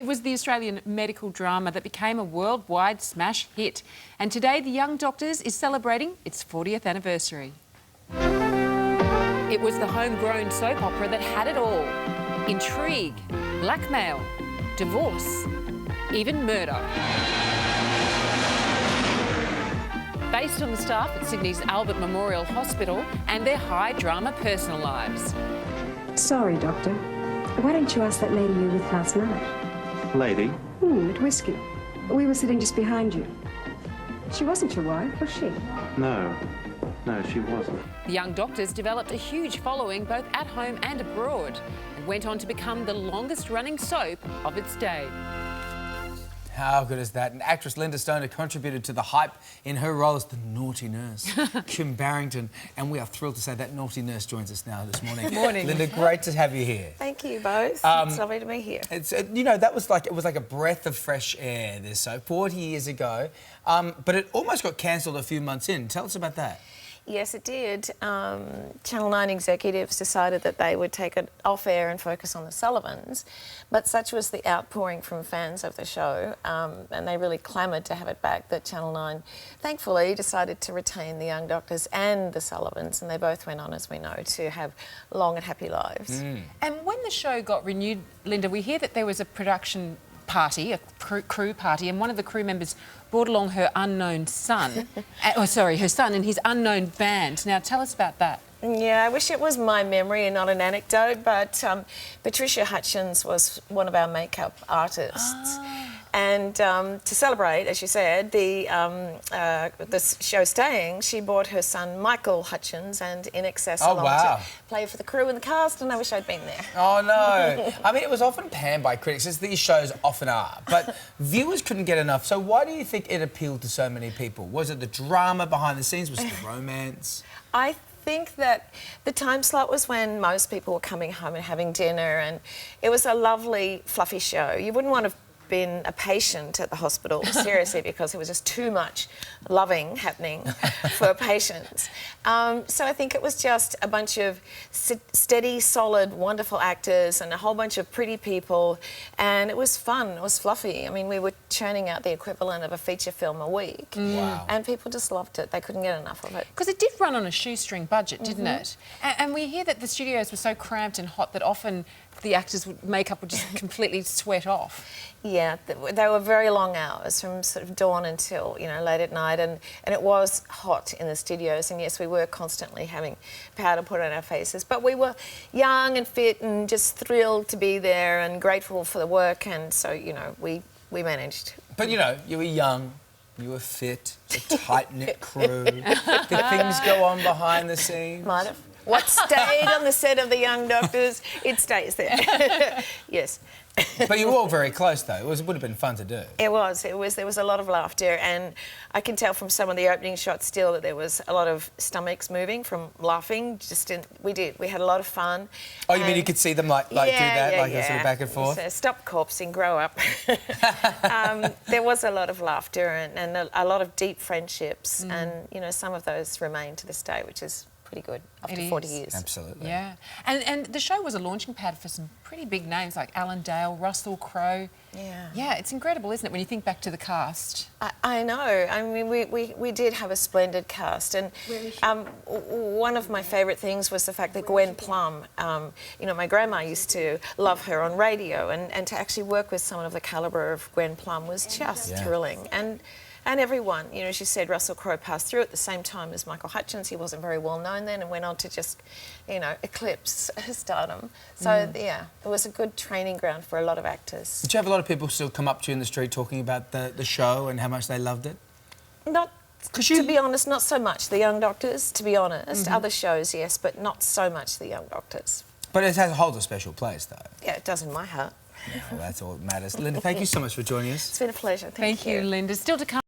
It was the Australian medical drama that became a worldwide smash hit. And today, The Young Doctors is celebrating its 40th anniversary. It was the homegrown soap opera that had it all. Intrigue, blackmail, divorce, even murder. Based on the staff at Sydney's Albert Memorial Hospital and their high-drama personal lives. Sorry, Doctor. Why don't you ask that lady you were with last night? Lady? At Whiskey. We were sitting just behind you. She wasn't your wife, was she? No, she wasn't. The Young Doctors developed a huge following both at home and abroad and went on to become the longest-running soap of its day. How good is that? And actress Lynda Stoner contributed to the hype in her role as the naughty nurse, Kim Barrington. And we are thrilled to say that naughty nurse joins us now this morning. Morning. Lynda, great to have you here. Thank you both. It's lovely to be here. It's it was like a breath of fresh air, this soap, 40 years ago. But it almost got cancelled a few months in. Tell us about that. Yes, it did. Channel 9 executives decided that they would take it off air and focus on the Sullivans, but such was the outpouring from fans of the show, and they really clamoured to have it back, that Channel 9 thankfully decided to retain the Young Doctors and the Sullivans, and they both went on, as we know, to have long and happy lives. And when the show got renewed, Lynda, we hear that there was a production party, a crew party, and one of the crew members brought along her unknown son. Her son and his unknown band. Now, tell us about that. Yeah, I wish it was my memory and not an anecdote, but Patricia Hutchins was one of our makeup artists. And to celebrate, as you said, the show staying, she brought her son Michael Hutchins and In Excess along to play for the crew and the cast, and I wish I'd been there. Oh, no. I mean, it was often panned by critics, as these shows often are, but viewers couldn't get enough. So why do you think it appealed to so many people? Was it the drama behind the scenes? Was it the romance? I think that the time slot was when most people were coming home and having dinner, and it was a lovely, fluffy show. You wouldn't want to been a patient at the hospital, seriously, because there was just too much loving happening for patients. So I think it was just a bunch of steady, solid, wonderful actors and a whole bunch of pretty people, and it was fun, it was fluffy. I mean, we were churning out the equivalent of a feature film a week. Wow. And people just loved it. They couldn't get enough of it. Because it did run on a shoestring budget, didn't it? And we hear that the studios were so cramped and hot that often the actors' makeup would just completely sweat off. Yeah, they were very long hours, from sort of dawn until, late at night, and it was hot in the studios, and yes, we were constantly having powder put on our faces, but we were young and fit and just thrilled to be there and grateful for the work, and so, we managed. But, you were young, you were fit, a tight-knit crew. Did things go on behind the scenes? Might have. What stayed on the set of The Young Doctors, it stays there. Yes. But you were all very close, though. It would have been fun to do. It was. There was a lot of laughter, and I can tell from some of the opening shots still that there was a lot of stomachs moving from laughing. We had a lot of fun. Oh, you mean you could see them do that, sort of back and forth? So, stop corpsing, grow up. There was a lot of laughter and a lot of deep friendships, and some of those remain to this day, which is pretty good after 40 years. Absolutely. Yeah. And the show was a launching pad for some pretty big names like Alan Dale, Russell Crowe. Yeah. Yeah, it's incredible, isn't it, when you think back to the cast? I know. I mean, we did have a splendid cast, and one of my favourite things was the fact that Gwen Plum, my grandma used to love her on radio, and to actually work with someone of the calibre of Gwen Plum was just thrilling. And everyone, she said Russell Crowe passed through at the same time as Michael Hutchins. He wasn't very well known then and went on to just, eclipse stardom. So, yeah, it was a good training ground for a lot of actors. Did you have a lot of people still come up to you in the street talking about the show and how much they loved it? To be honest, not so much The Young Doctors, to be honest. Other shows, yes, but not so much The Young Doctors. But it holds a special place, though. Yeah, it does in my heart. Well, that's all that matters. Lynda, thank you so much for joining us. It's been a pleasure. Thank you. Thank you, Lynda. Still to come.